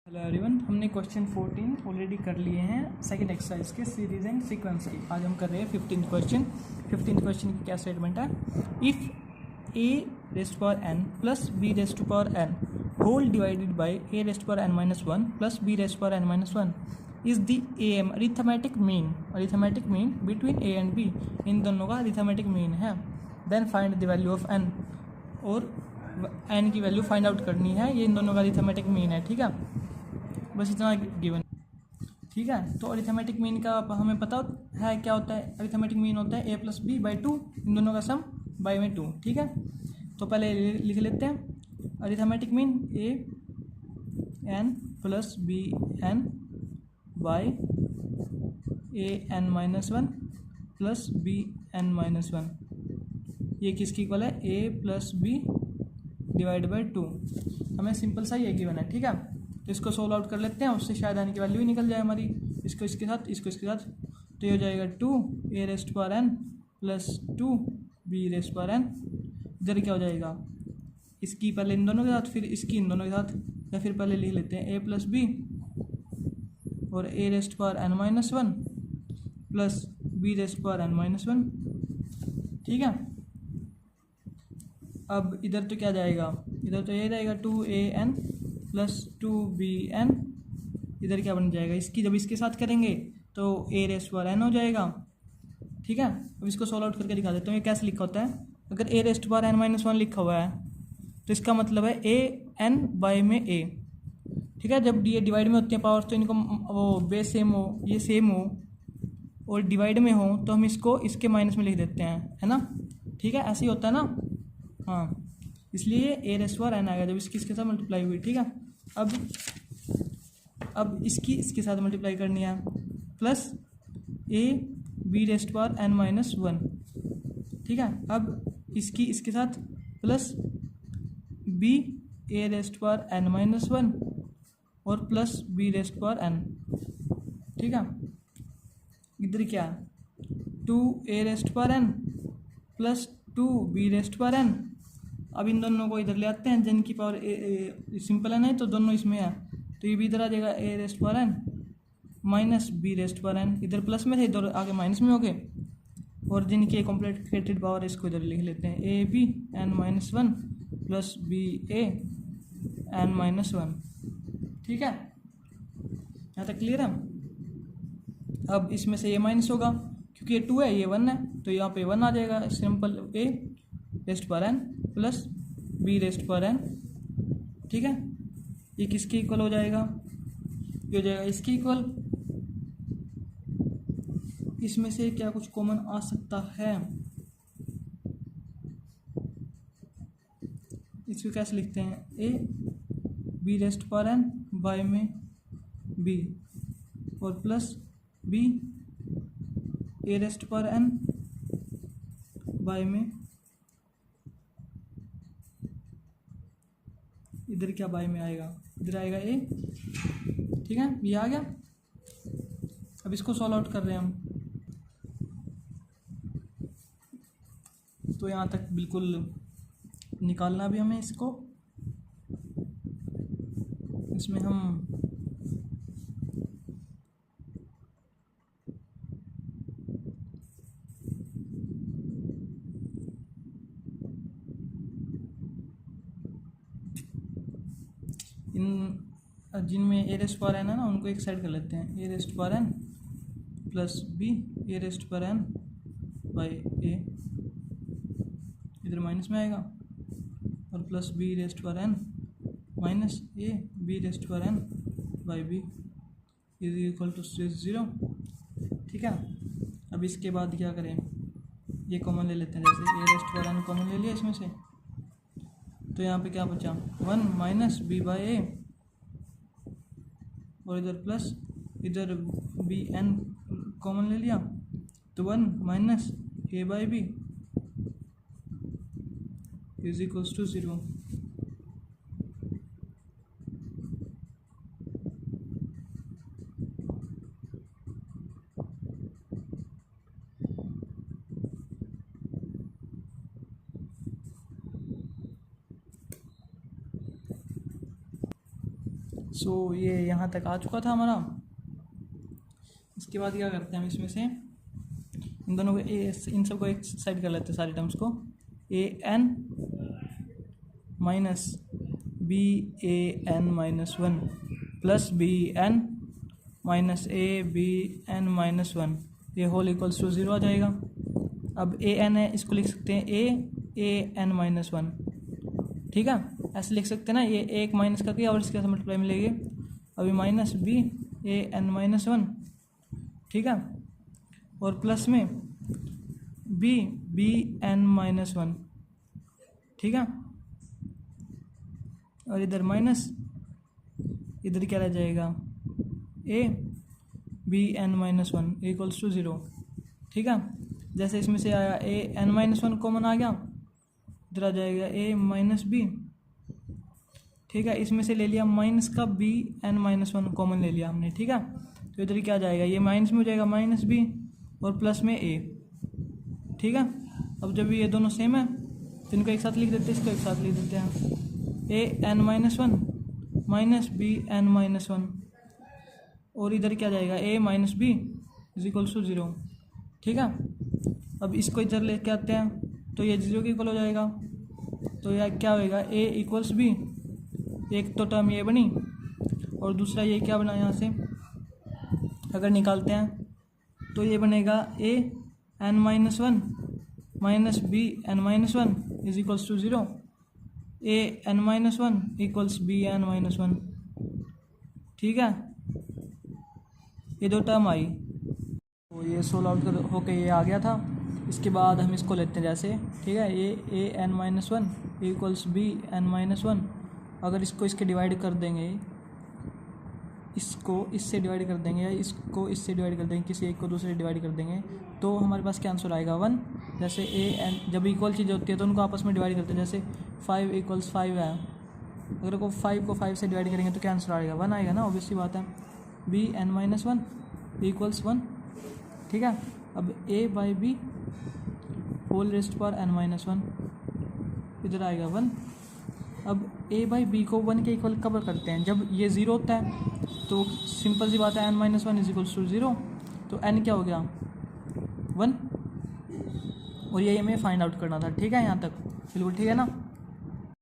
Hello everyone, हमने question 14 already कर लिए हैं सेकंड एक्सरसाइज के सीरीज एंड सीक्वेंस की। आज हम कर रहे हैं 15th क्वेश्चन। 15th क्वेश्चन की क्या स्टेटमेंट है? If a raised power n plus b raised power n whole divided by a raised power n minus one plus b raised power n minus one is the A M arithmetic mean between a and b. इन दोनों का arithmetic mean है। Then find the value of n, और n की value find out करनी है। ये इन दोनों का अरिथमेटिक मीन है। ठीक है, बस इतना गिवन। ठीक है, तो अरिथमेटिक मीन का हमें पता है क्या होता है। अरिथमेटिक मीन होता है a plus B by two, इन दोनों का सम बाई में टू। ठीक है, तो पहले लिख लेते हैं arithmetic mean a n plus b n by a n minus one plus b n minus one. ये किसकी इक्वल है? A plus b divide by two. हमें सिंपल सा ये गिवन है। ठीक है, तो इसको सोल्व आउट कर लेते हैं, उससे शायद आने की वैल्यू ही निकल जाए हमारी। इसको इसके साथ, इसको इसके साथ, तो ये हो जाएगा two a raised power n plus two b raised power n. इधर क्या हो जाएगा? इसकी पहले इन दोनों के साथ, फिर इसकी इन दोनों के साथ, या फिर पहले लिख लेते हैं ए प्लस बी और a raised power n minus one plus b raised power n minus one. ठीक है, अब इधर तो क्या जाएगा? इधर तो ये जाएगा two a n plus two b n. इधर क्या बन जाएगा? इसकी जब इसके साथ करेंगे तो ए रेस्ट पावर एन हो जाएगा। ठीक है, अब इसको सोल्व आउट करके दिखा देता हूँ। ये कैसे लिखा होता है? अगर a raised power n minus one लिखा हुआ है तो इसका मतलब है ए एन बाई में ए। ठीक है, जब ये डिवाइड में होती हैं पावर, तो इनको वो बेस सेम हो, ये सेम हो, और डिवाइड में हो तो हम इसको इसके माइनस में लिख देते हैं, है ना। ठीक है, ऐसे ही होता है ना। हाँ, इसलिए ए रेस्ट पावर एन आएगा जब इसकी इसके साथ मल्टीप्लाई हुई। ठीक है, अब इसकी इसके साथ मल्टीप्लाई करनी है, plus a b raised power n minus one. ठीक है, अब इसकी इसके साथ plus b a raised power n minus one और plus b raised power n. ठीक है, इधर क्या? Two a raised power n plus two b raised power n. अब इन दोनों को इधर ले आते हैं, जिनकी पावर सिंपल है, नहीं तो दोनों इसमें है, तो ये भी इधर आ जाएगा a raised power n minus b raised power n. इधर प्लस में थे, इधर आगे माइनस में हो गए, और जिनकी कॉम्प्लिकेटेड पावर है इसको इधर लिख लेते हैं a b n minus one plus b a n minus one. ठीक है, यहाँ तक क्लियर है? अब इसमें से ये माइनस होगा क्योंकि ये टू है, ये वन है, तो यहाँ पे वन आ जाएगा। Simple a raised power n plus b raised power n. ठीक है, ये किसके इक्वल हो जाएगा? ये हो जाएगा इसके इक्वल। इसमें से क्या कुछ कॉमन आ सकता है? इसको कैसे लिखते हैं? A b raised power n by में बी और plus b a raised power n by में, इधर क्या बाय में आएगा? इधर आएगा ए। ठीक है, ये आ गया। अब इसको सॉल्व आउट कर रहे हैं हम, तो यहाँ तक बिल्कुल निकालना भी हमें इसको। इसमें हम जिनमें ए रेस्ट पावर एन है ना, उनको एक साइड कर लेते हैं। A raised power n plus b a raised power n by a, इधर माइनस में आएगा, और plus b raised power n minus a b raised power n by b is equal to zero. ठीक है, अब इसके बाद क्या करें? ये कॉमन ले लेते हैं, जैसे ए रेस्ट पावर एन कॉमन ले लिया इसमें से, तो यहाँ पे क्या बचा? वन माइनस बी बाई ए, और इधर प्लस, इधर बी एन कॉमन ले लिया, तो one minus a by b is equals to zero. So ये यहाँ तक आ चुका था हमारा। इसके बाद क्या करते हैं हम इसमें से इन दोनों को इन सबको एक साइड कर लेते हैं सारे टर्म्स को। A n minus b a n minus one plus b n minus a b n minus one, ये होल इक्वल्स टू 0 आ जाएगा। अब ए एन है, इसको लिख सकते हैं ए एन माइनस वन, ठीक है, ऐसे लिख सकते हैं ना। ये एक माइनस करके और इसके साथ मल्टीप्लाई में लेंगे। अभी minus b a n minus one, ठीक है, और प्लस में बी एन माइनस वन, ठीक है, और इधर माइनस, इधर क्या रह जाएगा a b n minus one equals to 0, ठीक है। जैसे इसमें से आया a n minus one common आ गया, इधर आ जाएगा ए माइनस बी, ठीक है। इसमें से ले लिया माइनस का b n minus one common ले लिया हमने, ठीक है। तो इधर क्या आ जाएगा, ये माइनस में हो जाएगा माइनस बी और प्लस में ए, ठीक है। अब जब ये दोनों सेम है तो इनको एक साथ लिख देते हैं, इसको एक साथ लिख देते हैं। A n minus one minus b n minus one, और इधर क्या जाएगा a minus b is equals to 0, ठीक है। अब इसको इधर लेके आते हैं तो ये 0 के इक्वल हो जाएगा। तो यह क्या होएगा ए इक्वल्स बी, एक तो टर्म ये बनी और दूसरा ये क्या बना, यहाँ से अगर निकालते हैं तो ये बनेगा a n minus one minus b n minus one is equals to 0, a n minus one equals b n minus one, ठीक है। ये दो टर्म आई, तो ये सोल्व आउट होके ये आ गया था। इसके बाद हम इसको लेते हैं जैसे, ठीक है, a n minus one equals b n minus one. अगर इसको इसके डिवाइड कर देंगे, इसको इससे डिवाइड कर देंगे या इसको इससे डिवाइड कर देंगे, किसी एक को दूसरे डिवाइड कर देंगे, तो हमारे पास क्या आंसर आएगा 1। जैसे ए एन जब इक्वल चीज़ होती है तो उनको आपस में डिवाइड करते हैं, जैसे 5 इक्वल्स 5 है, अगर को 5 को 5 से डिवाइड करेंगे तो क्या आंसर आएगा 1 आएगा ना, ऑब्वियस सी बात है। B n minus one equals 1, ठीक है। अब a by b whole raised पर एन माइनस वन, इधर आएगा 1। अब ए बाई बी को 1 के इक्वल कब करते हैं, जब ये 0 होता है, तो सिंपल सी बात है n minus one is equals to 0, तो एन क्या हो गया 1, और ये हमें फाइंड आउट करना था, ठीक है। यहाँ तक बिल्कुल ठीक है ना।